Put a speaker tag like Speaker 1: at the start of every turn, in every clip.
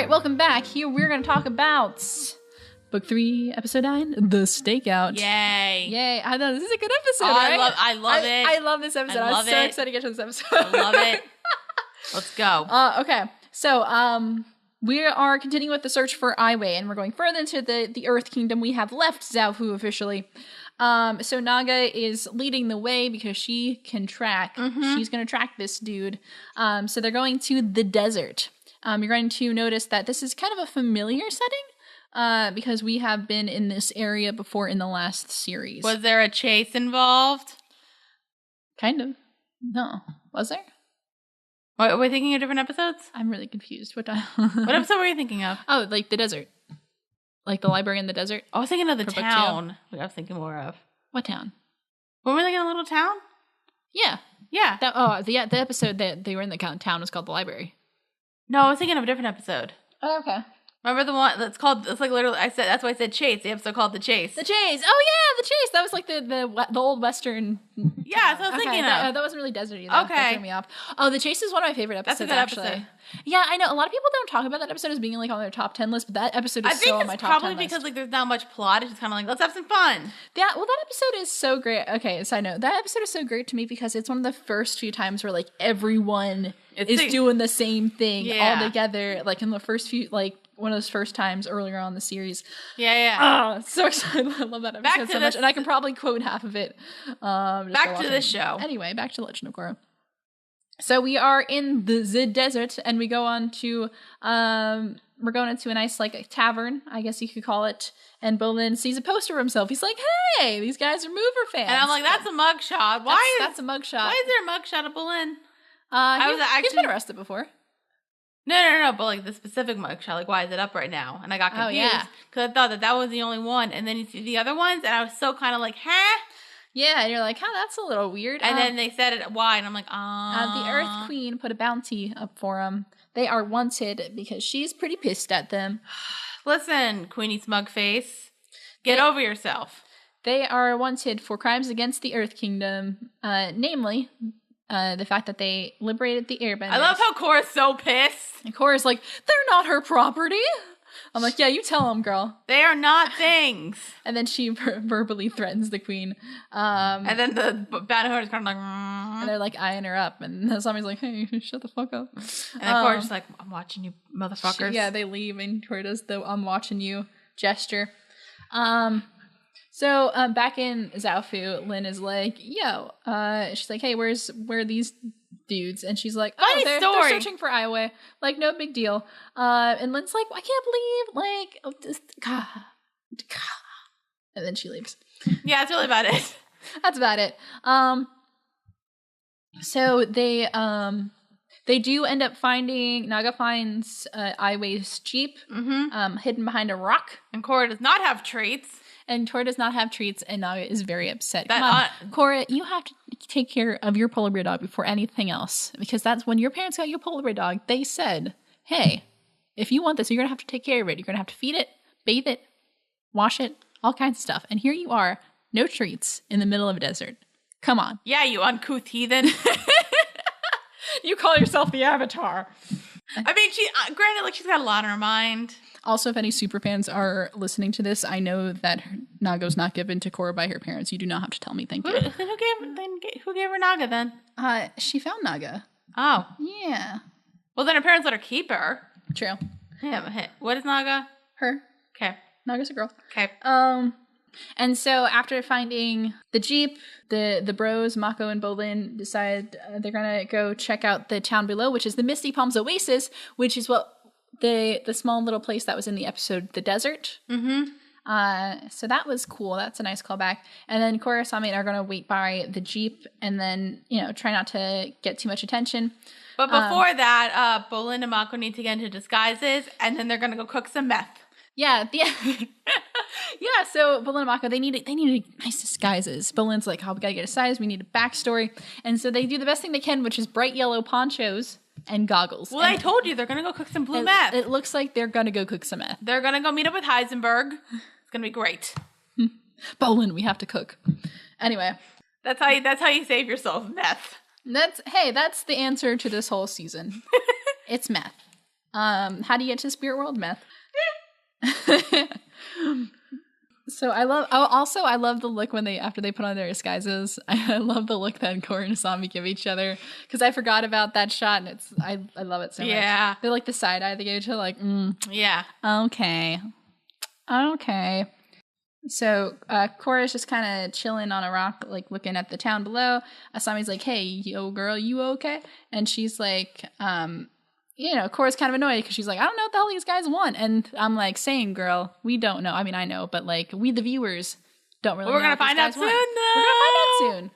Speaker 1: right, welcome back. Here we're going to talk about Book 3, Episode 9, The Stakeout.
Speaker 2: Yay.
Speaker 1: Yay. I know, this is a good episode, right?
Speaker 2: I love it.
Speaker 1: I love this episode. I was so excited to get to this episode.
Speaker 2: I love it. Let's go.
Speaker 1: Okay, so we are continuing with the search for Aiwei, and we're going further into the Earth Kingdom. We have left Zaofu officially. So Naga is leading the way because she can track. Mm-hmm. She's going to track this dude. So they're going to the desert. You're going to notice that this is kind of a familiar setting because we have been in this area before in the last series.
Speaker 2: Was there a chase involved?
Speaker 1: Kind of. No. Was there?
Speaker 2: What, are we thinking of different episodes?
Speaker 1: I'm really confused. What
Speaker 2: episode were you thinking of?
Speaker 1: Oh, like the desert. Like the library in the desert?
Speaker 2: I was thinking of the town. I was thinking more of.
Speaker 1: What town?
Speaker 2: Were we thinking a little town?
Speaker 1: Yeah.
Speaker 2: Yeah.
Speaker 1: The episode that they were in the town was called the library.
Speaker 2: No, I was thinking of a different episode.
Speaker 1: Oh, okay.
Speaker 2: Remember the one that's called, it's like literally, that's why I said Chase, the episode called The Chase.
Speaker 1: The Chase! Oh yeah, The Chase! That was like the old western.
Speaker 2: Yeah, that's what I was thinking of.
Speaker 1: That wasn't really deserty though.
Speaker 2: Okay.
Speaker 1: That threw me off. Oh, The Chase is one of my favorite episodes,
Speaker 2: that's a good
Speaker 1: actually.
Speaker 2: episode.
Speaker 1: Yeah, I know. A lot of people don't talk about that episode as being like on their top 10 list, but that episode is so on my top 10 list.
Speaker 2: I think it's probably because like there's not much plot. It's just kind of like, let's have some fun.
Speaker 1: Yeah, well, that episode is so great. Okay, side note. That episode is so great to me because it's one of the first few times where like everyone is doing the same thing all together. Like in the first few, like one of those first times earlier on in the series.
Speaker 2: Yeah.
Speaker 1: Oh, so excited. I love that episode so much. And I can probably quote half of it.
Speaker 2: Back to this show.
Speaker 1: Anyway, back to Legend of Korra. So we are in the desert and we go on to, we're going into a nice like a tavern, I guess you could call it. And Bolin sees a poster of himself. He's like, hey, these guys are Mover fans.
Speaker 2: And I'm like, that's a mugshot.
Speaker 1: That's a mugshot.
Speaker 2: Why is there a mugshot of Bolin?
Speaker 1: He's been arrested before.
Speaker 2: No, but like the specific mugshot, like why is it up right now? And I got confused because I thought that was the only one, and then you see the other ones, and I was so kind of like, huh?
Speaker 1: Yeah, and you're like, that's a little weird.
Speaker 2: And then they said it, why? And I'm like,
Speaker 1: the Earth Queen put a bounty up for them. They are wanted because she's pretty pissed at them.
Speaker 2: Listen, Queenie Smugface, get over yourself.
Speaker 1: They are wanted for crimes against the Earth Kingdom, namely the fact that they liberated the airbenders.
Speaker 2: I love how Korra's so pissed.
Speaker 1: And Korra's like, they're not her property. I'm like, yeah, you tell them, girl.
Speaker 2: They are not things.
Speaker 1: And then she verbally threatens the queen.
Speaker 2: And then the bounty hunter's kind of like,
Speaker 1: and they're like eyeing her up. And somebody's like, hey, shut the fuck up.
Speaker 2: And then Korra's just like, I'm watching you, motherfuckers.
Speaker 1: They leave, and Korra does the I'm watching you gesture. So back in Zaofu, Lin is like, yo, she's like, hey, where are these dudes? And she's like, they're searching for Aiwei. Like, no big deal. And Lin's like, I can't believe, and then she leaves.
Speaker 2: Yeah, that's really about it.
Speaker 1: That's about it. So they do end up finding, Naga finds Aiwei's jeep hidden behind a rock.
Speaker 2: And Korra does not have treats.
Speaker 1: And Korra does not have treats, and Naga is very upset. Come on, Korra, you have to take care of your polar bear dog before anything else. Because that's when your parents got your polar bear dog, they said, hey, if you want this, you're going to have to take care of it. You're going to have to feed it, bathe it, wash it, all kinds of stuff. And here you are, no treats, in the middle of a desert. Come on.
Speaker 2: Yeah, you uncouth heathen.
Speaker 1: You call yourself the Avatar.
Speaker 2: I mean, granted, like, she's got a lot on her mind.
Speaker 1: Also, if any super fans are listening to this, I know that Naga's not given to Korra by her parents. You do not have to tell me. Thank you.
Speaker 2: Who gave her Naga then?
Speaker 1: She found Naga.
Speaker 2: Oh.
Speaker 1: Yeah.
Speaker 2: Well, then her parents let her keep her.
Speaker 1: True.
Speaker 2: Yeah. What is Naga?
Speaker 1: Her.
Speaker 2: Okay.
Speaker 1: Naga's a girl.
Speaker 2: Okay.
Speaker 1: And so after finding the jeep, the bros, Mako and Bolin, decide they're gonna go check out the town below, which is the Misty Palms Oasis, which is what the small little place that was in the episode The Desert. Mm-hmm. So that was cool. That's a nice callback. And then Korra and Sami are gonna wait by the jeep and then, try not to get too much attention.
Speaker 2: But before that, Bolin and Mako need to get into disguises, and then they're gonna go cook some meth.
Speaker 1: Yeah. So Bolin and Mako, they needed nice disguises. Bolin's like, we gotta get a size, we need a backstory. And so they do the best thing they can, which is bright yellow ponchos and goggles.
Speaker 2: Well, I told you, they're gonna go cook some blue meth.
Speaker 1: It looks like they're gonna go cook some meth. They're
Speaker 2: gonna go meet up with Heisenberg. It's gonna be great.
Speaker 1: Bolin, we have to cook. Anyway.
Speaker 2: That's how you save yourself, meth.
Speaker 1: That's the answer to this whole season. It's meth. How do you get to spirit world? Meth. So I love the look when after they put on their disguises. I love the look that Korra and Asami give each other, because I forgot about that shot, and I love it so much.
Speaker 2: Yeah.
Speaker 1: They're like the side eye they gave each other, like,
Speaker 2: Yeah.
Speaker 1: Okay. So Korra's just kind of chilling on a rock, like looking at the town below. Asami's like, "Hey, yo, girl, you okay?" And she's like, Korra's kind of annoyed because she's like, "I don't know what the hell these guys want." And I'm like, "Same, girl. We don't know. I mean, I know, but like, we the viewers don't really know.
Speaker 2: We're gonna find out soon, though.
Speaker 1: We're gonna find out soon."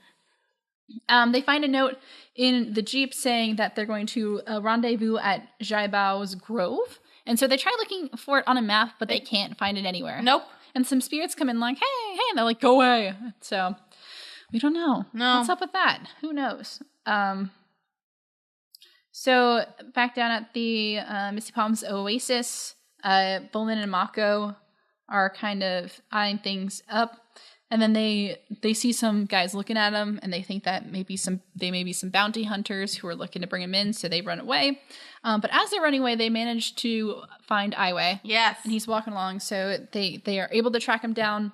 Speaker 1: They find a note in the Jeep saying that they're going to rendezvous at Jaibao's Grove. And so they try looking for it on a map, but they can't find it anywhere.
Speaker 2: Nope.
Speaker 1: And some spirits come in like, hey, and they're like, go away. So we don't know.
Speaker 2: No.
Speaker 1: What's up with that? Who knows? So back down at the Misty Palms Oasis, Bolin and Mako are kind of eyeing things up. And then they see some guys looking at them, and they think that they may be some bounty hunters who are looking to bring him in, so they run away. But as they're running away, they manage to find Aiwei.
Speaker 2: Yes.
Speaker 1: And he's walking along, so they are able to track him down.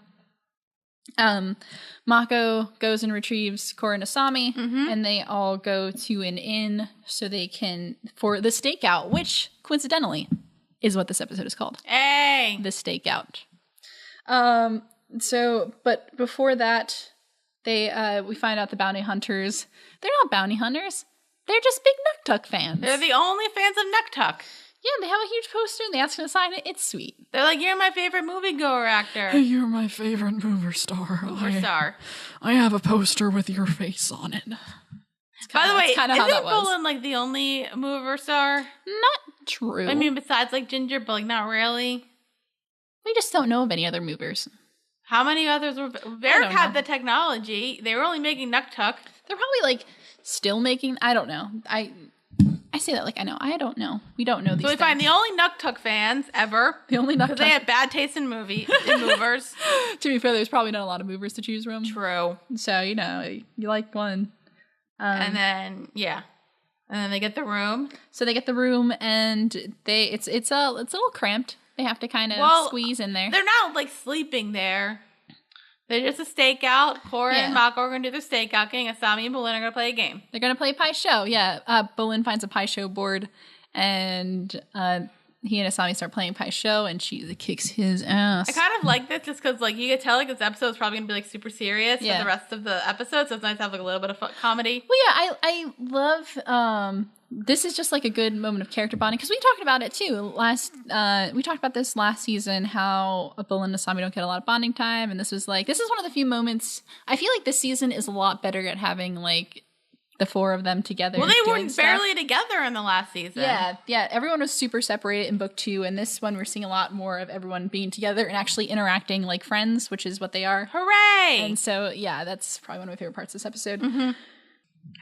Speaker 1: Mako goes and retrieves Korra and Asami, and they all go to an inn so they can, for the stakeout, which coincidentally is what this episode is called.
Speaker 2: Hey!
Speaker 1: The stakeout. So, but before that, we find out the bounty hunters, they're not bounty hunters. They're just big Nuktuk fans.
Speaker 2: They're the only fans of Nuktuk.
Speaker 1: Yeah, they have a huge poster and they ask them to sign it. It's sweet.
Speaker 2: They're like, you're my favorite moviegoer actor.
Speaker 3: Hey, you're my favorite mover star. I have a poster with your face on it.
Speaker 2: By the way, isn't
Speaker 1: Bolin
Speaker 2: Bolin like the only mover star?
Speaker 1: Not true.
Speaker 2: I mean, besides like Ginger, but like not really.
Speaker 1: We just don't know of any other movers.
Speaker 2: How many others were? Varric had the technology. They were only making Nuktuk.
Speaker 1: They're probably like still making. I don't know. I say that like I know. I don't know. We don't know these.
Speaker 2: So we find the only Nuktuk fans ever.
Speaker 1: The only Nuktuk.
Speaker 2: Because they had bad taste in movers.
Speaker 1: To be fair, there's probably not a lot of movers to choose from.
Speaker 2: True.
Speaker 1: So you like one.
Speaker 2: And then they get the room.
Speaker 1: So they get the room, and it's a little cramped. They have to kind of squeeze in there.
Speaker 2: They're not like sleeping there. They're just a stakeout. Korra and Mako are going to do their stakeout game. Asami and Bolin are going to play a game.
Speaker 1: They're going to play Pai Sho. Yeah. Bolin finds a Pai Sho board, and he and Asami start playing Pai Sho, and she kicks his ass.
Speaker 2: I kind of like this just because like you can tell like this episode is probably going to be like super serious for the rest of the episode, so it's nice to have like a little bit of comedy.
Speaker 1: Well, yeah, I love this is just like a good moment of character bonding, because we talked about it too we talked about this last season, how Bolin and Asami don't get a lot of bonding time, and this is one of the few moments. I feel like this season is a lot better at having like the four of them together.
Speaker 2: Well, they were barely together in the last season.
Speaker 1: Yeah, everyone was super separated in book 2, and this one we're seeing a lot more of everyone being together and actually interacting like friends, which is what they are.
Speaker 2: Hooray!
Speaker 1: And so yeah, that's probably one of my favorite parts of this episode.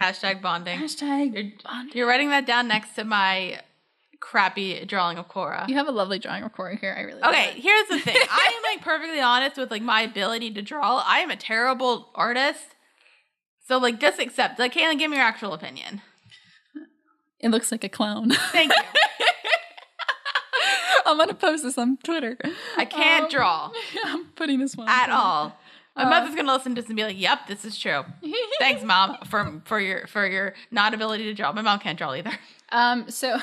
Speaker 2: Hashtag bonding.
Speaker 1: Bonding.
Speaker 2: You're writing that down next to my crappy drawing of Korra.
Speaker 1: You have a lovely drawing of Korra here. I really
Speaker 2: Okay, here's the thing. I am like perfectly honest with like my ability to draw. I am a terrible artist. So like just accept. Like, Cailin, give me your actual opinion.
Speaker 1: It looks like a clown.
Speaker 2: Thank you.
Speaker 1: I'm gonna post this on Twitter.
Speaker 2: I can't draw.
Speaker 1: I'm putting this one
Speaker 2: at all. My mother's gonna listen to this and be like, "Yep, this is true." Thanks, Mom, for your not ability to draw. My mom can't draw either.
Speaker 1: So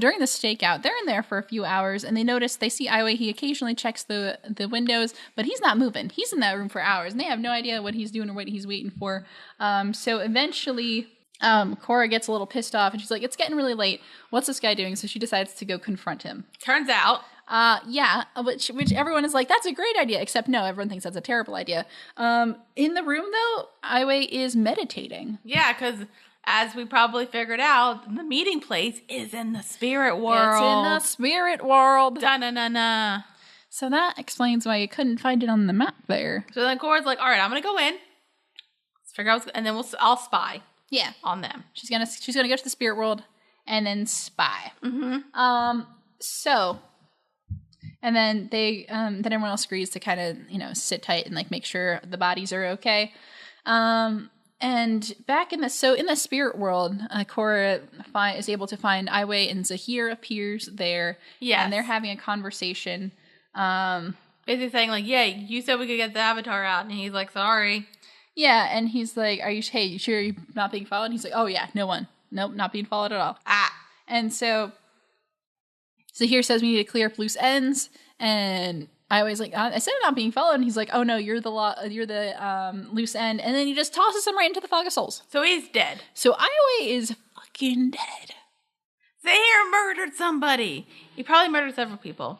Speaker 1: during the stakeout, they're in there for a few hours, and they see Aiwei. He occasionally checks the windows, but he's not moving. He's in that room for hours, and they have no idea what he's doing or what he's waiting for. So eventually, Korra gets a little pissed off, and she's like, "It's getting really late. What's this guy doing?" So she decides to go confront him.
Speaker 2: Turns out.
Speaker 1: Which everyone is like, that's a great idea, except no, everyone thinks that's a terrible idea. In the room, though, Aiwei is meditating.
Speaker 2: Yeah, because as we probably figured out, the meeting place is in the spirit world.
Speaker 1: It's in the spirit world.
Speaker 2: Da-na-na-na.
Speaker 1: So that explains why you couldn't find it on the map there.
Speaker 2: So then Korra's like, all right, I'm going to go in. Let's figure out and then I'll spy.
Speaker 1: Yeah.
Speaker 2: On them.
Speaker 1: She's gonna go to the spirit world and then spy. And then then everyone else agrees to kind of, sit tight and like make sure the bodies are okay. And And back in the spirit world, Korra is able to find Aiwei, and Zahir appears there.
Speaker 2: Yeah,
Speaker 1: and they're having a conversation.
Speaker 2: Basically saying like, "Yeah, you said we could get the Avatar out," and he's like, "Sorry."
Speaker 3: Yeah, and he's like, you sure you're not being followed? And he's like, oh yeah, nope, not being followed at all. And so Zahir says we need to clear up loose ends, and I was like, I said not being followed, and he's like, oh no, you're the loose end, and then he just tosses him right into the Fog of Souls.
Speaker 2: So he's dead.
Speaker 3: So Aiwei is fucking dead.
Speaker 2: Zahir murdered somebody. He probably murdered several people.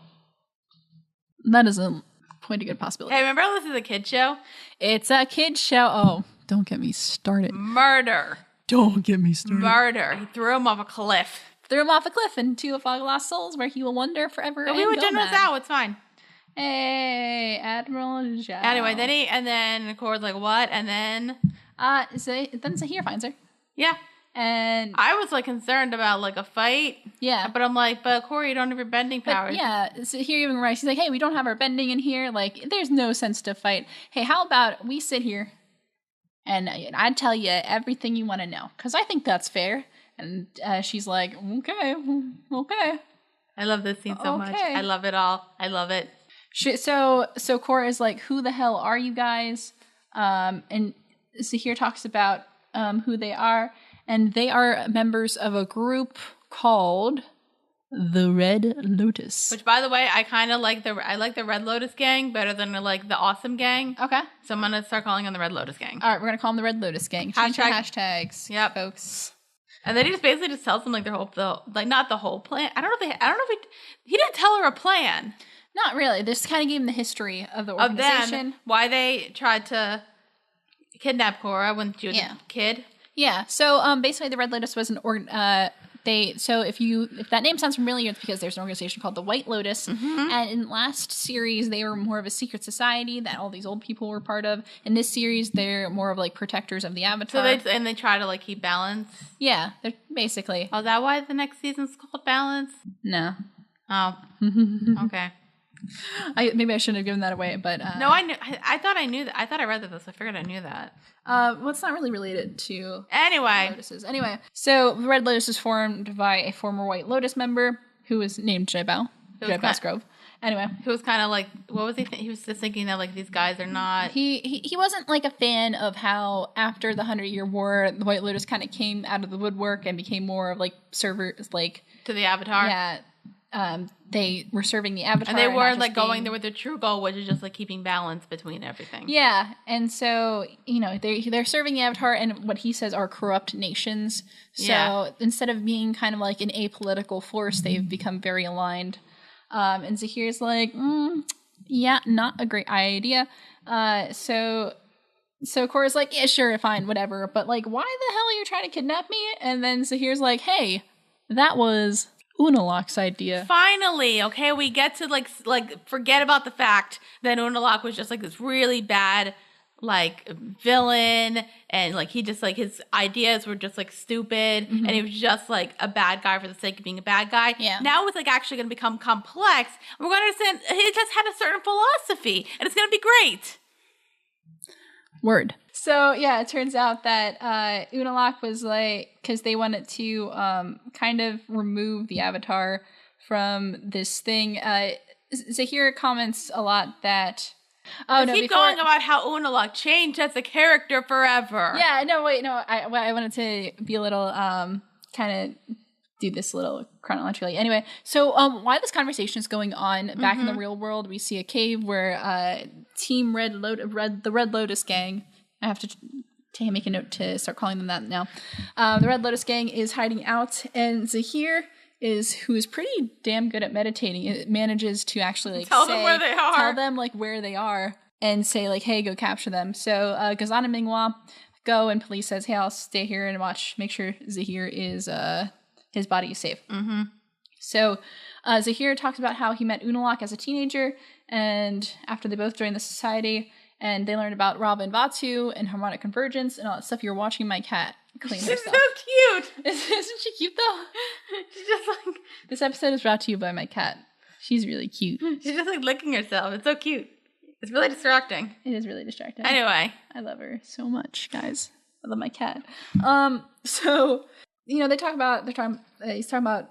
Speaker 3: That is a quite a good possibility.
Speaker 2: Hey, remember this is a kid show?
Speaker 3: It's a kid show. Oh, don't get me started.
Speaker 2: Murder.
Speaker 3: Don't get me started.
Speaker 2: Murder. He threw him off a cliff.
Speaker 1: Threw him off a cliff into a Fog of Lost Souls, where he will wander forever.
Speaker 2: But we would General Zhao. It's fine.
Speaker 1: Hey, Admiral Zhao.
Speaker 2: Anyway, then Korra's like, what? And then
Speaker 1: then Zahir finds her.
Speaker 2: Yeah.
Speaker 1: And
Speaker 2: I was like concerned about like a fight.
Speaker 1: Yeah.
Speaker 2: But I'm like, but Korra, you don't have your bending powers.
Speaker 1: Yeah. So here even Rice, he's like, hey, we don't have our bending in here. Like, there's no sense to fight. Hey, how about we sit here and I tell you everything you want to know, because I think that's fair. And she's like, okay.
Speaker 2: I love this scene so much. I love it all. I love it.
Speaker 1: So Korra is like, who the hell are you guys? And Zahir talks about who they are. And they are members of a group called the Red Lotus.
Speaker 2: Which, by the way, I kind of like the Red Lotus gang better than like the Awesome gang.
Speaker 1: Okay.
Speaker 2: So I'm going to start calling them the Red Lotus gang.
Speaker 1: All right, we're going to call them the Red Lotus gang. Change your hashtags.
Speaker 2: Yep.
Speaker 1: Folks.
Speaker 2: And then he just basically just tells them like not the whole plan. I don't know if he didn't tell her a plan.
Speaker 1: Not really. They just kind of gave him the history of the organization.
Speaker 2: Of them, why they tried to kidnap Korra when she was a kid.
Speaker 1: Yeah. So basically, the Red Lotus was an if that name sounds familiar, it's because there's an organization called the White Lotus, and in last series they were more of a secret society that all these old people were part of. In this series, they're more of like protectors of the Avatar.
Speaker 2: So they try to like keep balance.
Speaker 1: Yeah, they're basically.
Speaker 2: Oh, is that why the next season's called Balance?
Speaker 1: No.
Speaker 2: Oh. Okay.
Speaker 1: Maybe I shouldn't have given that away, but
Speaker 2: no, I knew. I thought I knew that. I thought I read this. I figured I knew that.
Speaker 1: Well, it's not really related to Lotuses. Anyway, so the Red Lotus is formed by a former White Lotus member who was named Jebel Grove. Anyway,
Speaker 2: who was kind of like, what was he? He was just thinking that like these guys are not.
Speaker 1: He wasn't like a fan of how after the 100-Year War, the White Lotus kind of came out of the woodwork and became more of like servers, like
Speaker 2: to the Avatar.
Speaker 1: Yeah. They were serving the Avatar.
Speaker 2: And they weren't like going there with their true goal, which is just like keeping balance between everything.
Speaker 1: Yeah. And so, they're serving the Avatar and what he says are corrupt nations. So instead of being kind of like an apolitical force, they've become very aligned. And Zahir's like, not a great idea. So Korra's like, yeah, sure, fine, whatever. But like, why the hell are you trying to kidnap me? And then Zahir's like, hey, that was Unalak's idea.
Speaker 2: Finally, okay, we get to like forget about the fact that Unalak was just like this really bad like villain, and like he just like his ideas were just like stupid, and he was just like a bad guy for the sake of being a bad guy.
Speaker 1: Yeah.
Speaker 2: Now it's like actually going to become complex. We're going to understand he just had a certain philosophy, and it's going to be great.
Speaker 1: Word. So, yeah, it turns out that Unalak was like, because they wanted to kind of remove the Avatar from this thing. Zahir comments a lot that...
Speaker 2: Keep going about how Unalak changed as a character forever.
Speaker 1: Yeah, no, wait, no, I wanted to be a little, kind of do this a little chronologically. Anyway, so while this conversation is going on back in the real world, we see a cave where Team the Red Lotus gang... I have to make a note to start calling them that now. The Red Lotus gang is hiding out, and Zahir who is pretty damn good at meditating. It manages to actually like
Speaker 2: tell them where they are.
Speaker 1: Tell them like where they are, and say like, "Hey, go capture them." So Ghazan and Minghua go, and police says, "Hey, I'll stay here and make sure Zahir is his body is safe." So Zahir talks about how he met Unalak as a teenager, and after they both joined the society. And they learned about Rava and Vatu and harmonic convergence and all that stuff. You're watching my cat clean herself.
Speaker 2: She's so cute.
Speaker 1: Isn't she cute though?
Speaker 2: She's just like...
Speaker 1: This episode is brought to you by my cat. She's really cute.
Speaker 2: She's just like licking herself. It's so cute. It's really distracting.
Speaker 1: It is really distracting.
Speaker 2: Anyway.
Speaker 1: I love her so much, guys. I love my cat. So, you know, he's talking about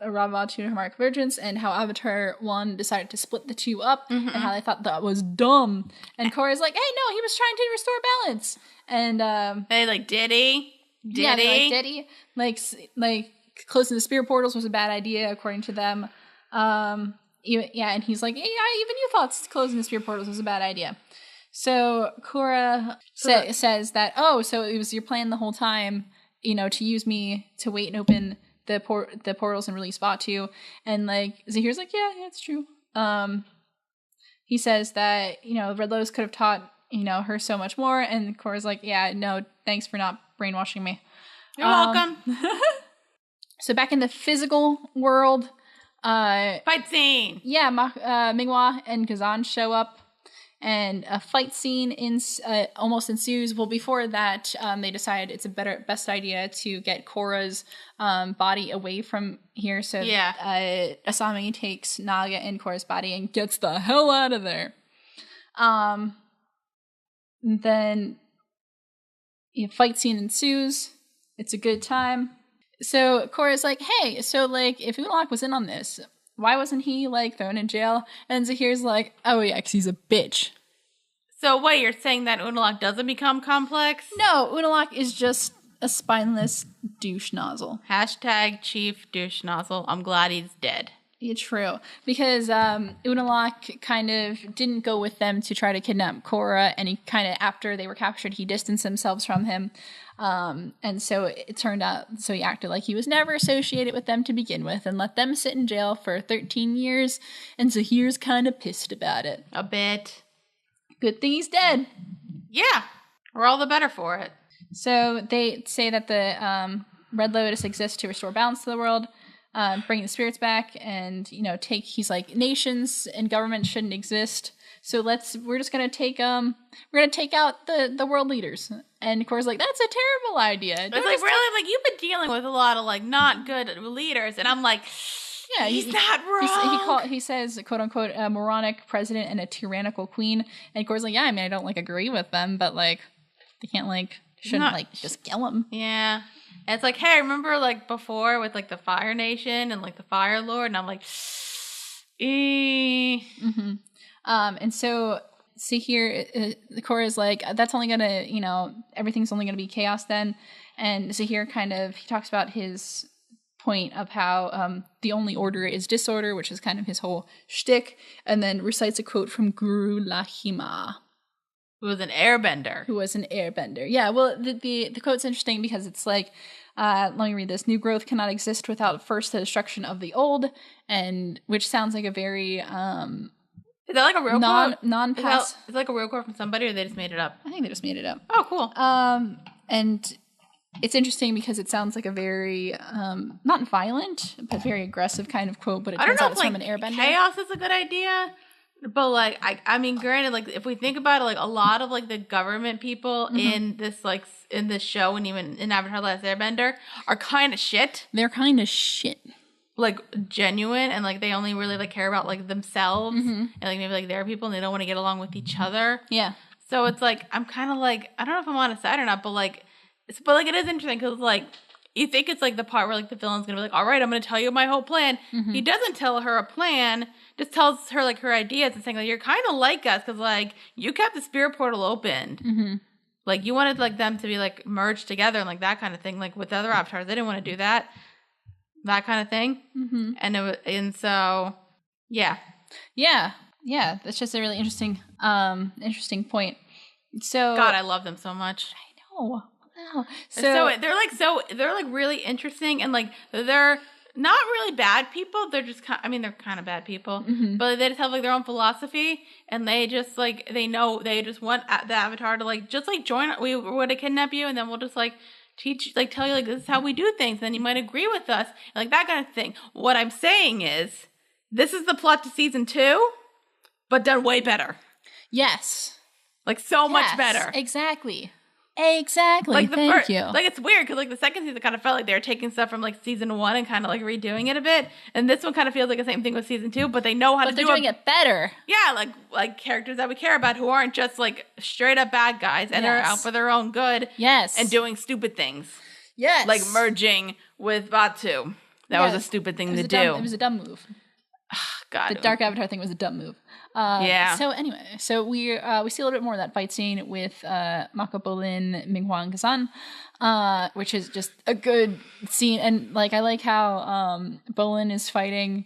Speaker 1: Ravanna to Harmonic Convergence and how Avatar 1 decided to split the two up and how they thought that was dumb. And Korra's like, hey, no, he was trying to restore balance. And,
Speaker 2: they like, did he?
Speaker 1: Did he? Like, closing the spirit portals was a bad idea, according to them. And he's like, yeah, even you thought closing the spirit portals was a bad idea. So Korra says that, so it was your plan the whole time, you know, to use me to wait and open the portals and release Batu. And like Zahir's like, yeah, it's true. He says that, you know, Red Lotus could have taught, you know, her so much more. And Korra's like, yeah, no, thanks for not brainwashing me.
Speaker 2: You're welcome.
Speaker 1: So back in the physical world,
Speaker 2: fight scene.
Speaker 1: Yeah, Minghua and Kazan show up. And a fight scene almost ensues. Well, before that, they decide it's best idea to get Korra's body away from here. So Asami takes Naga and Korra's body and gets the hell out of there. Then a fight scene ensues. It's a good time. So Korra's like, hey, so like if Unalaq was in on this, why wasn't he like thrown in jail? And Zahir's like, oh yeah, because he's a bitch.
Speaker 2: So what, you're saying that Unalaq doesn't become complex?
Speaker 1: No, Unalaq is just a spineless douche nozzle.
Speaker 2: # chief douche nozzle. I'm glad he's dead.
Speaker 1: Yeah, true. Because Unalaq kind of didn't go with them to try to kidnap Korra, and he kind of, after they were captured, he distanced himself from him. And so it turned out, so he acted like he was never associated with them to begin with and let them sit in jail for 13 years. And Zahir's kind of pissed about it.
Speaker 2: A bit.
Speaker 1: Good thing he's dead.
Speaker 2: Yeah. We're all the better for it.
Speaker 1: So they say that the Red Lotus exists to restore balance to the world, bring the spirits back, and, you know, he's like, nations and governments shouldn't exist. So we're just going to take out the world leaders. And Korra's like, that's a terrible idea.
Speaker 2: It's like, really, like, you've been dealing with a lot of, like, not good leaders. And I'm like, yeah, he's not wrong.
Speaker 1: He says, quote unquote, a moronic president and a tyrannical queen. And Korra's like, yeah, I mean, I don't like agree with them, but like, they can't shouldn't just kill him.
Speaker 2: Yeah. And it's like, hey, remember like before with like the Fire Nation and like the Fire Lord? And I'm like,
Speaker 1: Mm-hmm. And so see here, Korra's like, that's only gonna, you know, everything's only gonna be chaos then. And so here he talks about his point of how the only order is disorder, which is kind of his whole shtick, and then recites a quote from Guru Lahima.
Speaker 2: Who was an airbender.
Speaker 1: Yeah, well, the quote's interesting because it's like, let me read this. New growth cannot exist without first the destruction of the old, and which sounds like a very
Speaker 2: is that like a real quote?
Speaker 1: Non-pass.
Speaker 2: Is that like a real quote from somebody, or they just made it up?
Speaker 1: I think they just made it up.
Speaker 2: Oh, cool.
Speaker 1: And it's interesting because it sounds like a very not violent, but very aggressive kind of quote. But it turns out it's from an airbender.
Speaker 2: Chaos is a good idea. But, like, I mean, granted, like, if we think about it, like, a lot of, like, the government people in this, like, in this show and even in Avatar: Last Airbender are kind of shit.
Speaker 1: They're kind of shit.
Speaker 2: Like, genuine, and, like, they only really, like, care about, like, themselves and, like, maybe, like, their people, and they don't want to get along with each other.
Speaker 1: Yeah.
Speaker 2: So it's, like, I'm kind of, like, I don't know if I'm on his side or not, but, like, it is interesting because, like, you think it's, like, the part where, like, the villain's going to be like, all right, I'm going to tell you my whole plan. He doesn't tell her a plan, just tells her, like, her ideas and saying, like, you're kind of like us because, like, you kept the spirit portal open. Like, you wanted, like, them to be, like, merged together and, like, that kind of thing. Like, with other avatars, they didn't want to do that. That kind of thing. And so, yeah. Yeah, that's just a really interesting point. So
Speaker 1: God,
Speaker 2: I love them so much.
Speaker 1: I know. Wow.
Speaker 2: So they're like really interesting, and like they're not really bad people. They're just they're kind of bad people, but they just have like their own philosophy, and they just like they just want the avatar to like just like join. We would to kidnap you, and then we'll just like teach, like tell you like this is how we do things. And then you might agree with us, like that kind of thing. What I'm saying is, this is the plot to season 2, but done way better.
Speaker 1: Yes,
Speaker 2: like so much better.
Speaker 1: Exactly.
Speaker 3: Exactly.
Speaker 2: Like
Speaker 3: Thank you.
Speaker 2: Like it's weird because like the second season kind of felt like they were taking stuff from like season 1 and kind of like redoing it a bit, and this one kind of feels like the same thing with season 2, but they know how to do
Speaker 3: they're doing it better.
Speaker 2: Yeah, like characters that we care about who aren't just like straight up bad guys and are out for their own good.
Speaker 3: Yes.
Speaker 2: And doing stupid things.
Speaker 3: Yes.
Speaker 2: Like merging with Batu. That was a stupid thing to do.
Speaker 3: It was a dumb move.
Speaker 2: God.
Speaker 3: The Dark Avatar thing was a dumb move.
Speaker 2: Yeah.
Speaker 3: So anyway, we see a little bit more of that fight scene with Mako Bolin, Minghua, and Kazan, which is just a good scene. And like I like how Bolin is fighting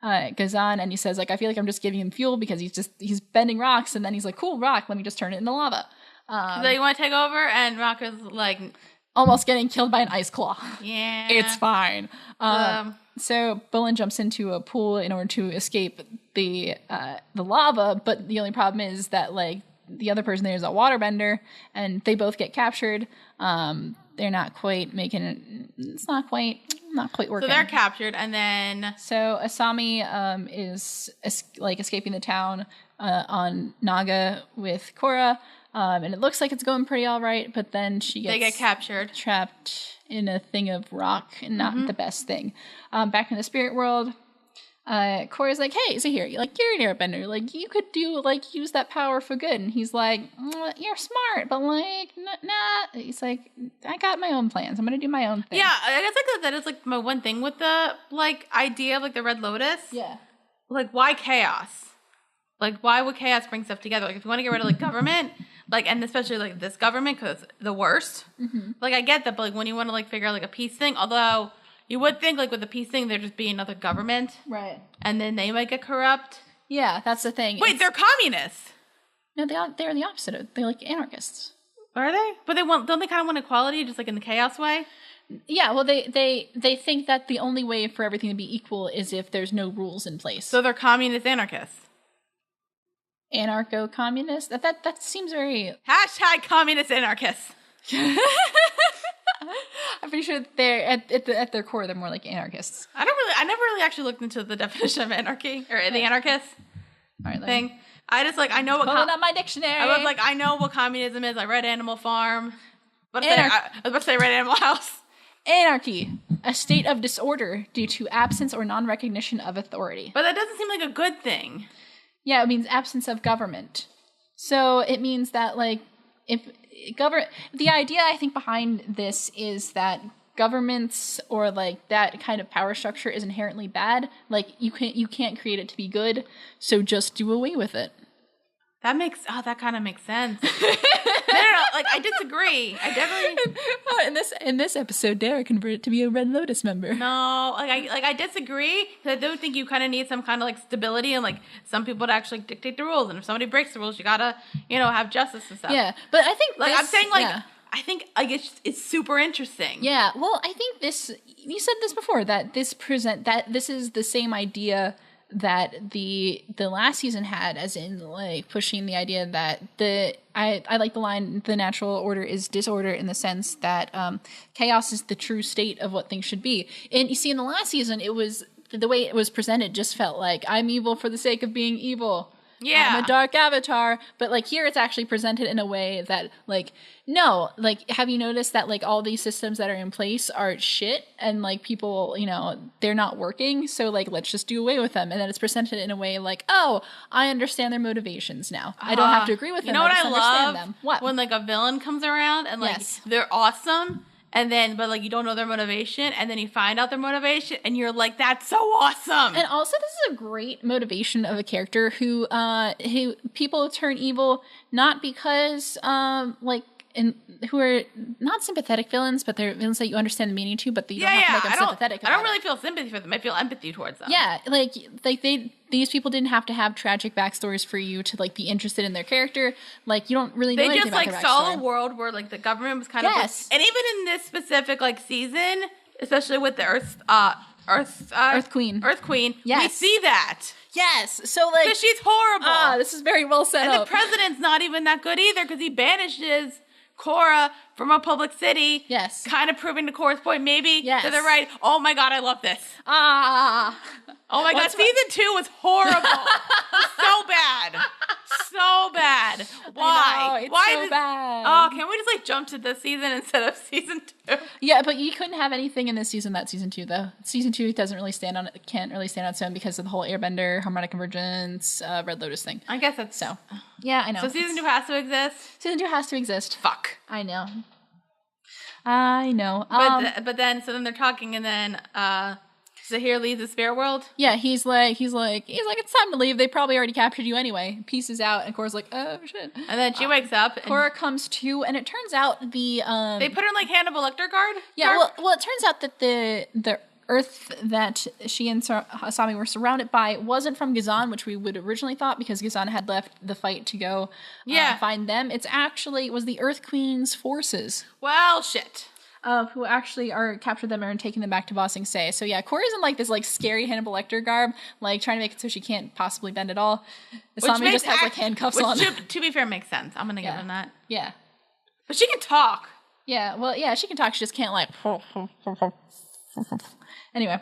Speaker 3: Kazan, and he says like I feel like I'm just giving him fuel because he's bending rocks, and then he's like, cool rock, let me just turn it into lava.
Speaker 2: So you want to take over, and Rocco's like
Speaker 3: almost getting killed by an ice claw.
Speaker 2: Yeah,
Speaker 3: it's fine. So Bolin jumps into a pool in order to escape the lava, but the only problem is that like the other person there is a waterbender, and they both get captured. They're not quite making it. It's not quite working.
Speaker 2: So they're captured, and then
Speaker 3: so Asami is escaping the town on Naga with Korra. And it looks like it's going pretty all right, but then they
Speaker 2: get captured,
Speaker 3: trapped in a thing of rock, and not the best thing. Back in the spirit world, Korra's like, "Hey, so here, you're an airbender. Like, you could use that power for good." And he's like, "You're smart, but like, nah." He's like, "I got my own plans. I'm gonna do my own thing."
Speaker 2: Yeah, I guess that is like my one thing with the like idea of like the Red Lotus.
Speaker 3: Yeah.
Speaker 2: Like, why chaos? Like, why would chaos bring stuff together? Like, if you want to get rid of like government. Like, and especially, like, this government, because the worst. Mm-hmm. Like, I get that, but, like, when you want to, like, figure out, like, a peace thing, although you would think, like, with the peace thing, there'd just be another government.
Speaker 3: Right.
Speaker 2: And then they might get corrupt.
Speaker 3: Yeah, that's the thing.
Speaker 2: Wait, they're communists!
Speaker 3: No, they're the opposite. They're, like, anarchists.
Speaker 2: Are they? But don't they kind of want equality, just, like, in the chaos way?
Speaker 3: Yeah, well, they think that the only way for everything to be equal is if there's no rules in place.
Speaker 2: So they're communist anarchists.
Speaker 3: Anarcho-communist? That seems very...
Speaker 2: # communist anarchists.
Speaker 3: I'm pretty sure they're at their core they're more like anarchists.
Speaker 2: I never really actually looked into the definition of anarchy or the anarchist thing. I just like I know what
Speaker 3: pulling up my dictionary.
Speaker 2: I was like I know what communism is. I read Animal Farm. I was about to say Red Animal House.
Speaker 3: Anarchy, a state of disorder due to absence or non-recognition of authority.
Speaker 2: But that doesn't seem like a good thing.
Speaker 3: Yeah, it means absence of government. So it means that, like, the idea I think behind this is that governments or like that kind of power structure is inherently bad. Like you can't create it to be good, so just do away with it.
Speaker 2: That kind of makes sense. No, like I disagree. I definitely
Speaker 3: in this episode, Dara converted to be a Red Lotus member.
Speaker 2: No, I disagree because I do think you kind of need some kind of like stability and like some people to actually dictate the rules. And if somebody breaks the rules, you gotta have justice and stuff.
Speaker 3: Yeah, but I think
Speaker 2: like I'm saying like. Yeah. I think like it's super interesting.
Speaker 3: Yeah, well, I think you said this before that this is the same idea that the last season had, as in like pushing the idea that I like the line, the natural order is disorder, in the sense that chaos is the true state of what things should be. And you see, in the last season, it was the way it was presented just felt like I'm evil for the sake of being evil.
Speaker 2: Yeah,
Speaker 3: I'm a dark avatar, but like here it's actually presented in a way that like, no, like, have you noticed that like all these systems that are in place are shit and like people, they're not working, so like let's just do away with them. And then it's presented in a way like, oh, I understand their motivations now. I don't have to agree with them.
Speaker 2: You know what I love?
Speaker 3: Them. What?
Speaker 2: When like a villain comes around and like they're awesome. And then, but like you don't know their motivation, and then you find out their motivation, and you're like, "That's so awesome!"
Speaker 3: And also, this is a great motivation of a character who people turn evil not because who are not sympathetic villains, but they're villains that you understand the meaning to, but you don't have to make them sympathetic.
Speaker 2: I don't really feel sympathy for them. I feel empathy towards them.
Speaker 3: Yeah, like these people didn't have to have tragic backstories for you to like be interested in their character. Like you don't really know anything about their backstory. They just like saw a world
Speaker 2: where like the government was kind of like, and even in this specific like season, especially with the Earth Queen,
Speaker 3: yes.
Speaker 2: We see that.
Speaker 3: Yes, so like
Speaker 2: because she's horrible.
Speaker 3: This is very well set
Speaker 2: up.
Speaker 3: And
Speaker 2: the president's not even that good either because he banishes Korra from a public city.
Speaker 3: Yes.
Speaker 2: Kind of proving to Korra's point, maybe to the right. Oh my god, I love this. Oh my god, season 2 was horrible. So bad. So bad. Why?
Speaker 3: It's
Speaker 2: Why
Speaker 3: so bad.
Speaker 2: Oh, can't we just like jump to this season instead of season 2?
Speaker 3: Yeah, but you couldn't have anything in this season that season 2 though. Season 2 can't really stand on its own because of the whole Airbender, harmonic convergence, Red Lotus thing.
Speaker 2: I guess that's
Speaker 3: So. Yeah, I know.
Speaker 2: So season 2 has to exist.
Speaker 3: Season 2 has to exist.
Speaker 2: Fuck.
Speaker 3: I know.
Speaker 2: But then they're talking, and then Zahir leaves the spirit world.
Speaker 3: Yeah, he's like, it's time to leave. They probably already captured you anyway. Pieces out, and Korra's like, oh shit.
Speaker 2: And then she wakes up. And
Speaker 3: Korra comes to, and it turns out they
Speaker 2: put her in like Hannibal Lecter guard.
Speaker 3: Yeah, well, it turns out that the Earth that she and Asami were surrounded by wasn't from Gazan, which we would originally thought because Gazan had left the fight to go find them. It was the Earth Queen's forces.
Speaker 2: Well, shit.
Speaker 3: Who actually are captured them and taking them back to Ba Sing Se. So yeah, Korra's in like this like scary Hannibal Lecter garb, like trying to make it so she can't possibly bend at all. Asami just has like handcuffs on.
Speaker 2: To be fair, makes sense. I'm gonna give him that.
Speaker 3: Yeah.
Speaker 2: But she can talk.
Speaker 3: Yeah, well, yeah, she can talk. She just can't like. Anyway,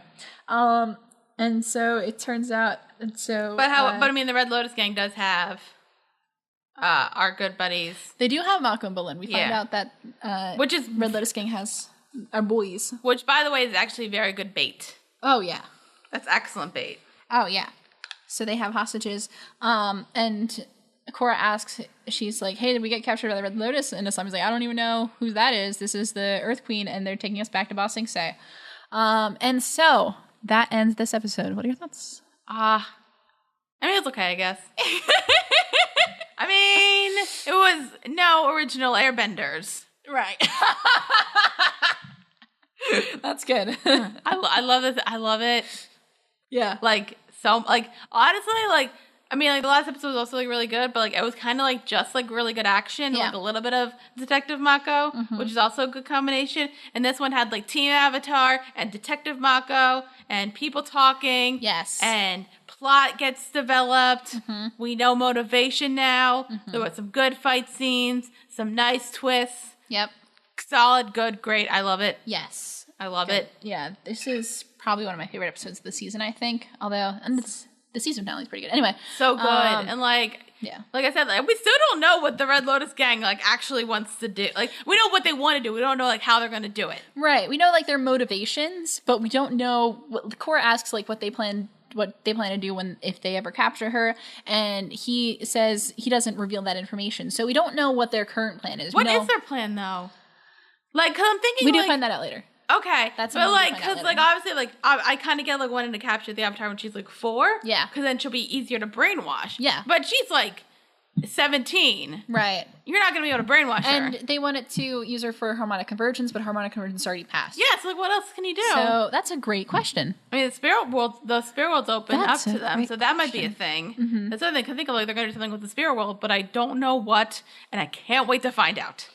Speaker 3: and so it turns out, and so.
Speaker 2: But I mean, the Red Lotus gang does have our good buddies.
Speaker 3: They do have Mako and Bolin. We find out that
Speaker 2: which is
Speaker 3: Red Lotus gang has our boys.
Speaker 2: Which, by the way, is actually very good bait.
Speaker 3: Oh yeah,
Speaker 2: that's excellent bait.
Speaker 3: Oh yeah, so they have hostages. And Korra asks, she's like, "Hey, did we get captured by the Red Lotus?" And Asami's like, "I don't even know who that is. This is the Earth Queen, and they're taking us back to Ba Sing Se." And so that ends this episode. What are your thoughts?
Speaker 2: I mean, it's okay, I guess. I mean, it was no original airbenders.
Speaker 3: Right. That's good.
Speaker 2: I love this. I love it.
Speaker 3: Yeah.
Speaker 2: Like, so, like, honestly, like, I mean, like, the last episode was also, like, really good, but, like, it was kind of, like, just, like, really good action. Yeah. Like, a little bit of Detective Mako, which is also a good combination. And this one had, like, Team Avatar and Detective Mako and people talking.
Speaker 3: Yes.
Speaker 2: And plot gets developed. We know motivation now. There were some good fight scenes, some nice twists.
Speaker 3: Yep.
Speaker 2: Solid, good, great. I love it.
Speaker 3: Yes.
Speaker 2: I love it.
Speaker 3: Yeah, this is probably one of my favorite episodes of the season, I think. Although, and the season finale is pretty good. Anyway.
Speaker 2: So good. And like,
Speaker 3: yeah.
Speaker 2: Like I said, like, we still don't know what the Red Lotus gang like actually wants to do. Like, we know what they want to do. We don't know like how they're going to do it.
Speaker 3: Right. We know like their motivations, but we don't know what Korra asks like what they plan to do if they ever capture her, and he says he doesn't reveal that information. So we don't know what their current plan is.
Speaker 2: What is their plan though? Like, cause I'm thinking
Speaker 3: we do find that out later.
Speaker 2: Okay, but like, cause like obviously, like I kind of get like wanting to capture the Avatar when she's like 4.
Speaker 3: Yeah,
Speaker 2: because then she'll be easier to brainwash.
Speaker 3: Yeah,
Speaker 2: but she's like 17.
Speaker 3: Right.
Speaker 2: You're not gonna be able to brainwash her.
Speaker 3: And they wanted to use her for harmonic convergence, but harmonic convergence already passed.
Speaker 2: Yeah, so like, what else can you do?
Speaker 3: So that's a great question.
Speaker 2: I mean, the spirit world's open up to them, so that might be a thing. That's something I can think of. Like, they're gonna do something with the spirit world, but I don't know what, and I can't wait to find out.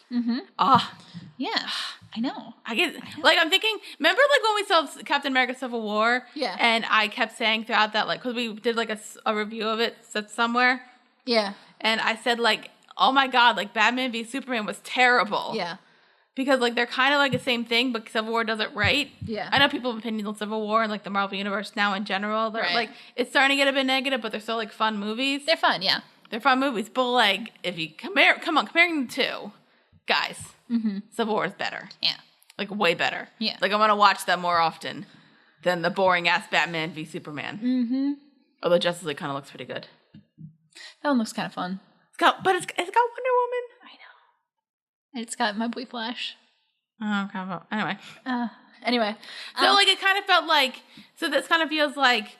Speaker 3: Yeah. I know.
Speaker 2: Like, I'm thinking, remember, like, when we saw Captain America Civil War?
Speaker 3: Yeah.
Speaker 2: And I kept saying throughout that, like, because we did, like, a review of it somewhere.
Speaker 3: Yeah.
Speaker 2: And I said, like, oh my God, like, Batman v Superman was terrible.
Speaker 3: Yeah.
Speaker 2: Because, like, they're kind of, like, the same thing, but Civil War does it right.
Speaker 3: Yeah.
Speaker 2: I know people have opinions on Civil War and, like, the Marvel Universe now in general. They're, like, it's starting to get a bit negative, but they're still, like, fun movies.
Speaker 3: They're fun, yeah.
Speaker 2: They're fun movies. But, like, if you comparing the two, guys, Civil War is better.
Speaker 3: Yeah.
Speaker 2: Like, way better.
Speaker 3: Yeah.
Speaker 2: Like, I'm going to watch that more often than the boring-ass Batman v Superman. Although Justice League kind of looks pretty good.
Speaker 3: That one looks kind of fun.
Speaker 2: It's got Wonder Woman.
Speaker 3: I know. It's got my boy Flash.
Speaker 2: Oh, okay.
Speaker 3: Anyway.
Speaker 2: So, like, it kind of felt like... So, this kind of feels like...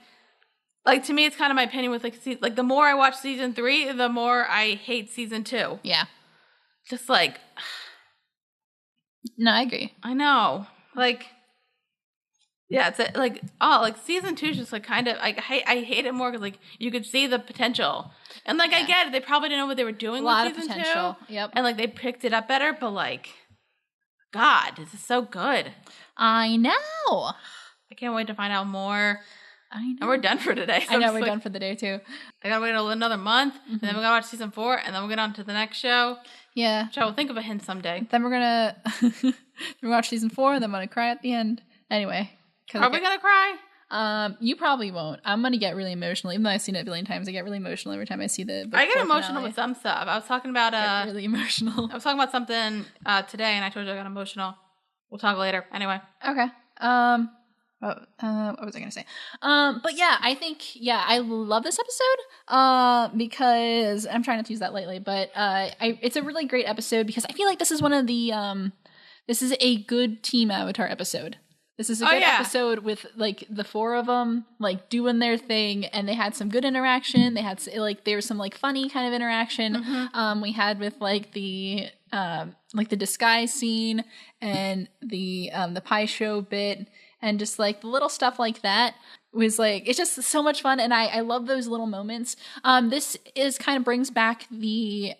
Speaker 2: Like, to me, it's kind of my opinion with, like, the more I watch season 3, the more I hate season 2.
Speaker 3: Yeah.
Speaker 2: Just, like...
Speaker 3: No, I agree.
Speaker 2: I know. Like, yeah, it's like, season 2 is just like kind of, like, I hate it more because, like, you could see the potential. And, like, I get it. They probably didn't know what they were doing with season 2. A lot of potential. Yep. And, like, they picked it up better, but, like, God, this is so good.
Speaker 3: I know.
Speaker 2: I can't wait to find out more.
Speaker 3: I know.
Speaker 2: And we're done for today.
Speaker 3: So I know, we're done for the day, too.
Speaker 2: I gotta wait another month, and then we're gonna watch season 4, and then we'll get on to the next show.
Speaker 3: Yeah.
Speaker 2: Which I will think of a hint someday.
Speaker 3: Then we're gonna watch season 4, and then I'm gonna cry at the end. Anyway.
Speaker 2: Are we gonna cry?
Speaker 3: You probably won't. I'm gonna get really emotional, even though I've seen it a billion times. I get really emotional every time I see the book
Speaker 2: I get
Speaker 3: four
Speaker 2: emotional
Speaker 3: finale.
Speaker 2: with some stuff. I was talking about
Speaker 3: I get really emotional.
Speaker 2: I was talking about something today, and I told you I got emotional. We'll talk later. Anyway.
Speaker 3: Okay. What was I gonna say? But yeah, I think I love this episode. Because I'm trying not to use that lately, but it's a really great episode because I feel like this is one of the this is a good Team Avatar episode. This is a good episode with like the four of them like doing their thing, and they had some good interaction. They had like there was some like funny kind of interaction.
Speaker 2: Mm-hmm.
Speaker 3: We had with like the disguise scene and the pie show bit, and just like the little stuff like that was like it's just so much fun, and I love those little moments. This is kind of brings back the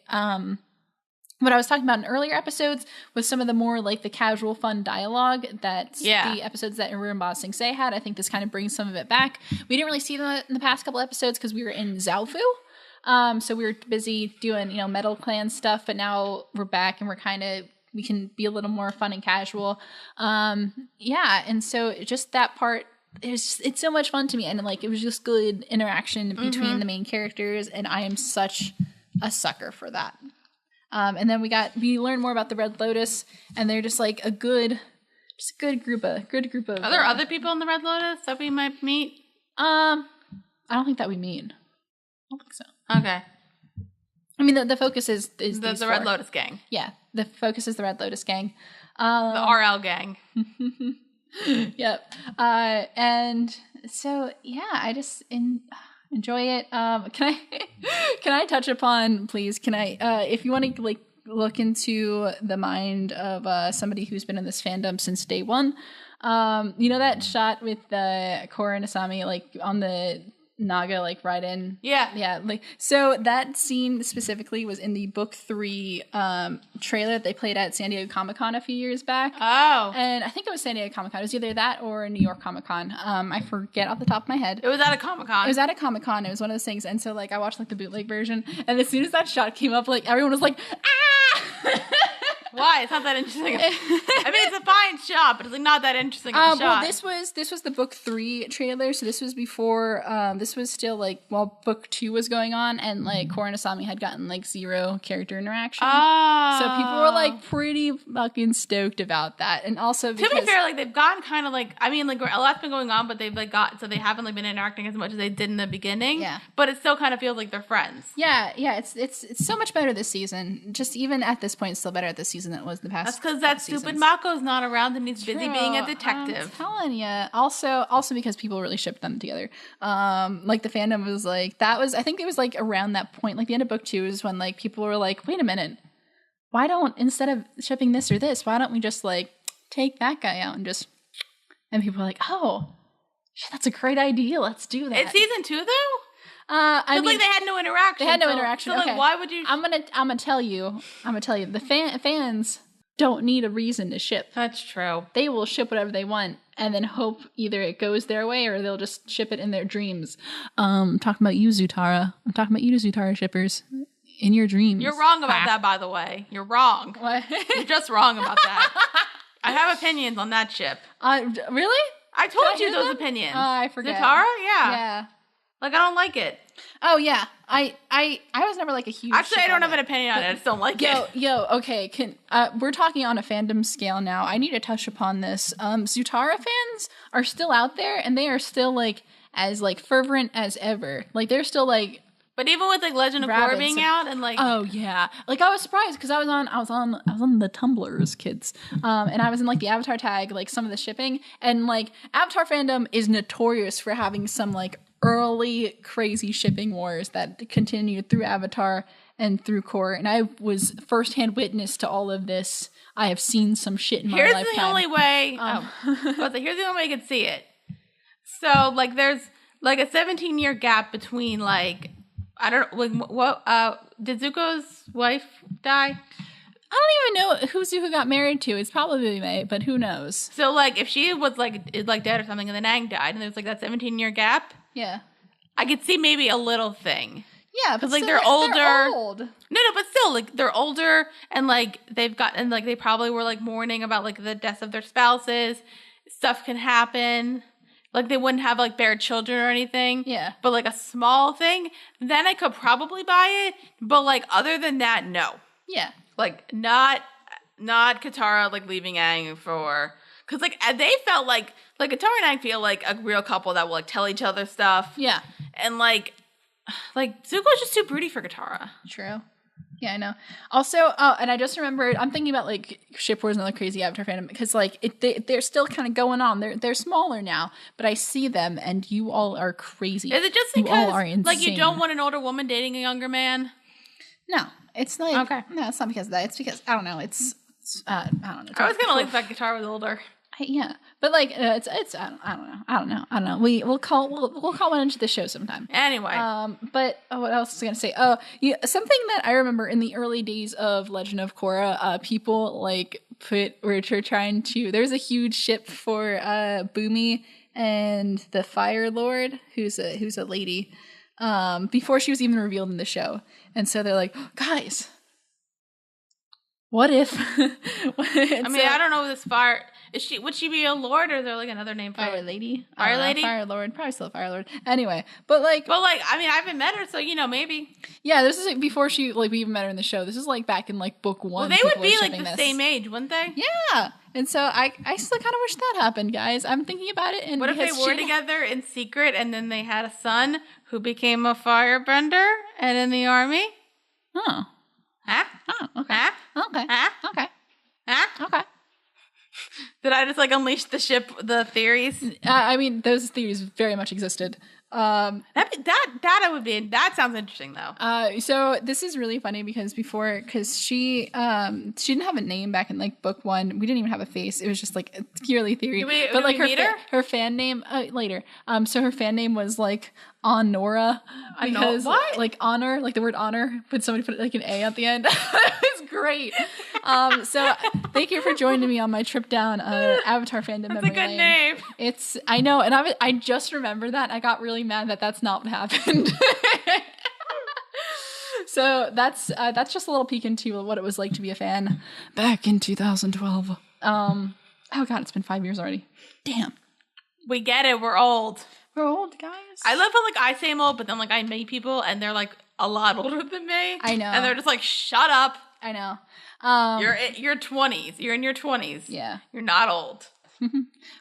Speaker 3: what I was talking about in earlier episodes with some of the more like the casual fun dialogue that the episodes that Arun Ba Sing Se had. I think this kind of brings some of it back. We didn't really see them in the past couple episodes because we were in Zaofu. So we were busy doing, Metal Clan stuff, but now we're back and we can be a little more fun and casual. And so just that part, it's so much fun to me. And like, it was just good interaction between the main characters. And I am such a sucker for that. And then we learned more about the Red Lotus, and they're just like a good group of.
Speaker 2: Are there other people in the Red Lotus that we might meet?
Speaker 3: I don't think that we meet. I don't think so.
Speaker 2: Okay.
Speaker 3: I mean, the focus is
Speaker 2: the Red Lotus gang.
Speaker 3: Yeah, the focus is the Red Lotus gang.
Speaker 2: The RL gang.
Speaker 3: Yep. And so I just enjoy it. Can I touch upon, please? Can I, if you want to like look into the mind of somebody who's been in this fandom since day one, that shot with Korra and Asami like on the Naga like right in, like so that scene specifically was in the book 3 trailer that they played at San Diego Comic-Con a few years back. And I think it was San Diego Comic-Con. It was either that or New York Comic-Con. I forget off the top of my head.
Speaker 2: It was at a Comic-Con.
Speaker 3: It was at a Comic-Con. It was one of those things. And so like I watched like the bootleg version, and as soon as that shot came up, like everyone was like, ah.
Speaker 2: Why? It's not that interesting. I mean, it's a fine shot, but it's like not that interesting of a shot.
Speaker 3: Well, this was the book 3 trailer, so this was before. This was still like while book 2 was going on, and like Korra and Asami had gotten like 0 character interaction. So people were like pretty fucking stoked about that, and also because,
Speaker 2: to be fair, like they've gotten kind of like a lot's been going on, but they've like they haven't like been interacting as much as they did in the beginning.
Speaker 3: Yeah,
Speaker 2: but it still kind of feels like they're friends.
Speaker 3: Yeah. It's so much better this season. Just even at this point, it's still better at this season than it was the past.
Speaker 2: That's because that stupid Mako's not around and he's busy being a detective.
Speaker 3: I'm telling you. Also because people really shipped them together. Like the fandom was like I think it was like around that point, like the end of book 2 is when like people were like, wait a minute, why don't, instead of shipping this or this, why don't we just like take that guy out and people were like, oh shit, that's a great idea, let's do that.
Speaker 2: It's season 2 though?
Speaker 3: I mean,
Speaker 2: like they had no interaction.
Speaker 3: They had no interaction.
Speaker 2: So
Speaker 3: okay.
Speaker 2: like, why would you?
Speaker 3: I'm gonna tell you. The fans don't need a reason to ship.
Speaker 2: That's true.
Speaker 3: They will ship whatever they want, and then hope either it goes their way or they'll just ship it in their dreams. I'm talking about you, Zutara. I'm talking about you, Zutara shippers. In your dreams.
Speaker 2: You're wrong about that, by the way. You're wrong.
Speaker 3: What?
Speaker 2: You're just wrong about that. I have opinions on that ship.
Speaker 3: Really?
Speaker 2: I told you those opinions.
Speaker 3: Oh, I forget.
Speaker 2: Zutara? Yeah.
Speaker 3: Yeah.
Speaker 2: Like, I don't like it.
Speaker 3: Oh, yeah. I was never, like, a huge...
Speaker 2: Actually, I don't have an opinion on it. I just don't like it.
Speaker 3: Okay. We're talking on a fandom scale now. I need to touch upon this. Zutara fans are still out there, and they are still, like, as, like, fervent as ever. Like, they're still, like...
Speaker 2: But even with, like, Legend of Korra being out and, like...
Speaker 3: Oh, yeah. Like, I was surprised, because I was on the Tumblrs, kids. And I was in, like, the Avatar tag, like, some of the shipping. And, like, Avatar fandom is notorious for having some, like, early crazy shipping wars that continued through Avatar and through Korra, and I was firsthand witness to all of this. I have seen some shit in my lifetime.
Speaker 2: Here's the only way. Here's the only way I could see it. So like, there's like a 17-year gap between like, I don't like what did Zuko's wife die?
Speaker 3: I don't even know who Zuko got married to. It's probably May, but who knows? So
Speaker 2: like, if she was like dead or something, and then Aang died, and there's like that 17-year gap.
Speaker 3: Yeah,
Speaker 2: I could see maybe a little thing.
Speaker 3: Yeah,
Speaker 2: because like they're older. They're old. No, but still, like they're older, and like they've got, and like they probably were like mourning about like the deaths of their spouses. Stuff can happen. like they wouldn't have like bear children or anything.
Speaker 1: Yeah.
Speaker 2: But like a small thing, then I could probably buy it. But like other than that, no.
Speaker 1: Yeah.
Speaker 2: Like not Katara like leaving Aang for, because like they felt like Katara and Aang feel like a real couple that will like tell each other stuff.
Speaker 1: Yeah.
Speaker 2: And like Zuko's just too broody for Katara.
Speaker 1: True. Yeah, I know. Also, and I just remembered, I'm thinking about like Ship Wars and other crazy Avatar fandom because like they're still kind of going on. They're smaller now, but I see them and you all are crazy.
Speaker 2: Is it just
Speaker 1: you
Speaker 2: because
Speaker 1: all are insane.
Speaker 2: like you don't want an older woman dating a younger man?
Speaker 1: No, it's like
Speaker 2: okay.
Speaker 1: No, it's not because of that. It's because I don't know. It's I don't know.
Speaker 2: I was kind of like the fact Katara was older.
Speaker 1: Yeah, but like it's I don't know. We'll call one into the show sometime.
Speaker 2: Anyway,
Speaker 1: but what else was I gonna say? Oh, yeah, something that I remember in the early days of Legend of Korra, people like were trying to. There's a huge ship for Boomy and the Fire Lord, who's a lady, before she was even revealed in the show, and so they're like, guys, what if?
Speaker 2: I mean, I don't know this fire. Would she be a lord, or is there like another name for
Speaker 1: Fire Lady?
Speaker 2: Fire Lady?
Speaker 1: Fire Lord. Probably still a Fire Lord. Anyway, but I
Speaker 2: mean, I haven't met her, so maybe.
Speaker 1: Yeah, this is like before we even met her in the show. This is like back in like book 1.
Speaker 2: Well, they would be like the same age, wouldn't they?
Speaker 1: Yeah, and so I still kind of wish that happened, guys. I'm thinking about it. And
Speaker 2: what if they were together in secret, and then they had a son who became a firebender and in the army?
Speaker 1: Oh.
Speaker 2: Huh?
Speaker 1: Oh. Okay.
Speaker 2: Huh?
Speaker 1: Okay.
Speaker 2: Huh?
Speaker 1: Okay.
Speaker 2: Huh?
Speaker 1: Okay.
Speaker 2: Did I just like unleash the theories?
Speaker 1: I mean, those theories very much existed.
Speaker 2: That sounds interesting though.
Speaker 1: So this is really funny because she didn't have a name back in like book 1. We didn't even have a face. It was just like a purely theory.
Speaker 2: But like
Speaker 1: her fan name later. So her fan name was like Honora because
Speaker 2: what?
Speaker 1: like honor, like the word honor, but somebody put like an A at the end. It was great. So thank you for joining me on my trip down Avatar fandom.
Speaker 2: That's a good name.
Speaker 1: I know, and I just remember that. I got really mad that that's not what happened. So that's just a little peek into what it was like to be a fan back in 2012. Oh god, it's been 5 years already. Damn.
Speaker 2: We get it. We're old.
Speaker 1: We're old, guys.
Speaker 2: I love how like I say I'm old, but then like I meet people and they're like a lot older than me.
Speaker 1: I know.
Speaker 2: And they're just like, shut up.
Speaker 1: I know.
Speaker 2: You're 20s. You're in your 20s.
Speaker 1: Yeah.
Speaker 2: You're not old.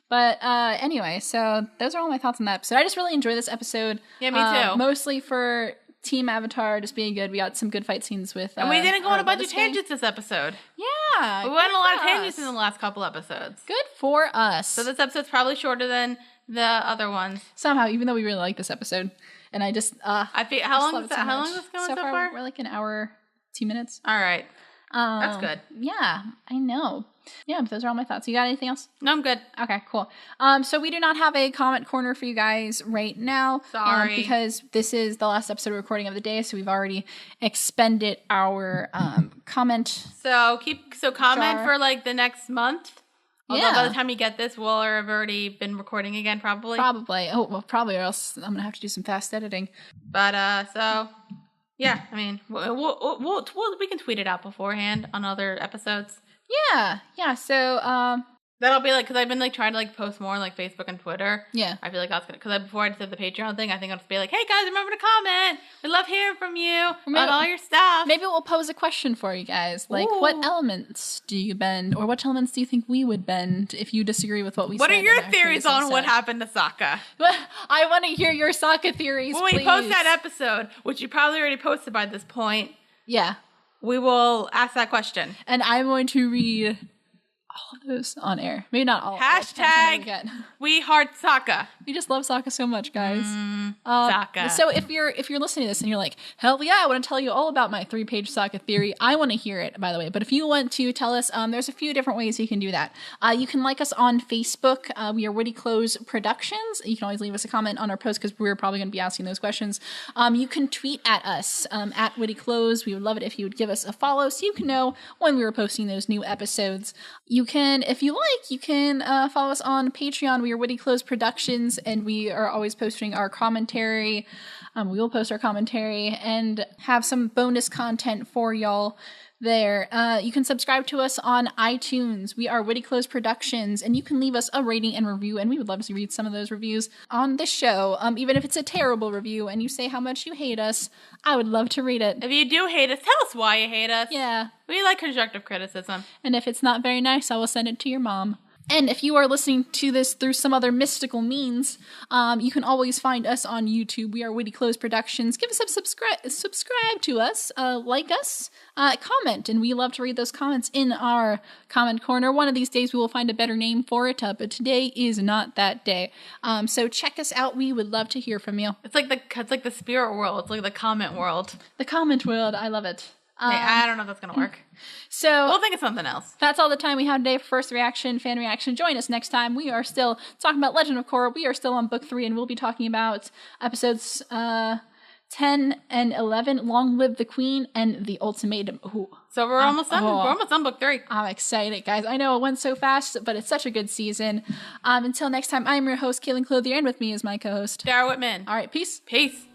Speaker 1: But anyway, so those are all my thoughts on that episode. I just really enjoyed this episode.
Speaker 2: Yeah, me too.
Speaker 1: Mostly for Team Avatar just being good. We got some good fight scenes with
Speaker 2: and we didn't go on a bunch of tangents this episode.
Speaker 1: Yeah.
Speaker 2: We went on a lot of tangents in the last couple episodes.
Speaker 1: Good for us.
Speaker 2: So this episode's probably shorter than the other ones.
Speaker 1: Somehow, even though we really like this episode. And I just
Speaker 2: I feel how long is this going so far?
Speaker 1: We're like an hour, 2 minutes.
Speaker 2: All right. That's good.
Speaker 1: Yeah, I know. Yeah, but those are all my thoughts. You got anything else?
Speaker 2: No, I'm good.
Speaker 1: Okay, cool. So we do not have a comment corner for you guys right now.
Speaker 2: Sorry.
Speaker 1: Because this is the last episode recording of the day, so we've already expended our comment.
Speaker 2: So comment
Speaker 1: jar.
Speaker 2: for like the next month. Although
Speaker 1: Yeah.
Speaker 2: by the time you get this, we'll have already been recording again, probably.
Speaker 1: Probably. Oh, well, probably, or else I'm going to have to do some fast editing.
Speaker 2: But, so... Yeah, I mean, we can tweet it out beforehand on other episodes.
Speaker 1: Yeah. So,
Speaker 2: that'll be like, because I've been like trying to like post more on like Facebook and Twitter.
Speaker 1: Yeah.
Speaker 2: I feel like that's gonna, because before I did the Patreon thing, I think I'll just be like, hey guys, remember to comment. We love hearing from you about all your stuff.
Speaker 1: Maybe we'll pose a question for you guys. Like,
Speaker 2: Ooh.
Speaker 1: what elements do you bend, or what elements do you think we would bend if you disagree with what we said?
Speaker 2: What are your
Speaker 1: in our
Speaker 2: theories
Speaker 1: previous
Speaker 2: on
Speaker 1: episode?
Speaker 2: what happened to Sokka?
Speaker 1: I want to hear your Sokka theories,
Speaker 2: When we
Speaker 1: please.
Speaker 2: post that episode, which you probably already posted by this point,
Speaker 1: Yeah.
Speaker 2: we will ask that question.
Speaker 1: And I'm going to read all of those on air. Maybe not all.
Speaker 2: Hashtag we heart Sokka.
Speaker 1: We just love Sokka so much, guys.
Speaker 2: Sokka.
Speaker 1: So if you're listening to this and you're like, hell yeah, I want to tell you all about my 3-page Sokka theory, I want to hear it, by the way. But if you want to tell us, there's a few different ways you can do that. You can like us on Facebook. We are Woody Close Productions. You can always leave us a comment on our post because we're probably going to be asking those questions. You can tweet at us at Woody Close. We would love it if you would give us a follow so you can know when we were posting those new episodes. You can, if you like, you can follow us on Patreon. We are Woody Close Productions, and we are always posting our commentary. We will post our commentary and have some bonus content for y'all there. You can subscribe to us on iTunes. We are Witty Close Productions, and you can leave us a rating and review, and we would love to read some of those reviews on this show. Even if it's a terrible review and you say how much you hate us, I would love to read it.
Speaker 2: If you do hate us, tell us why you hate us.
Speaker 1: Yeah.
Speaker 2: We like constructive criticism.
Speaker 1: And if it's not very nice, I will send it to your mom. And if you are listening to this through some other mystical means, you can always find us on YouTube. We are Witty Close Productions. Give us a subscribe to us, like us, comment, and we love to read those comments in our comment corner. One of these days we will find a better name for it, but today is not that day. So check us out. We would love to hear from you.
Speaker 2: It's like the spirit world. It's like the comment world.
Speaker 1: The comment world. I love it.
Speaker 2: I don't know if that's going to work.
Speaker 1: So
Speaker 2: we'll think of something else.
Speaker 1: That's all the time we have today for First Reaction, Fan Reaction. Join us next time. We are still talking about Legend of Korra. We are still on book 3, and we'll be talking about episodes 10 and 11, Long Live the Queen, and The Ultimatum. Ooh.
Speaker 2: So we're almost done. We're almost on book 3.
Speaker 1: I'm excited, guys. I know it went so fast, but it's such a good season. Until next time, I'm your host, Cailin Clothier, and with me is my co-host,
Speaker 2: Dara Whitman.
Speaker 1: All right, peace.
Speaker 2: Peace.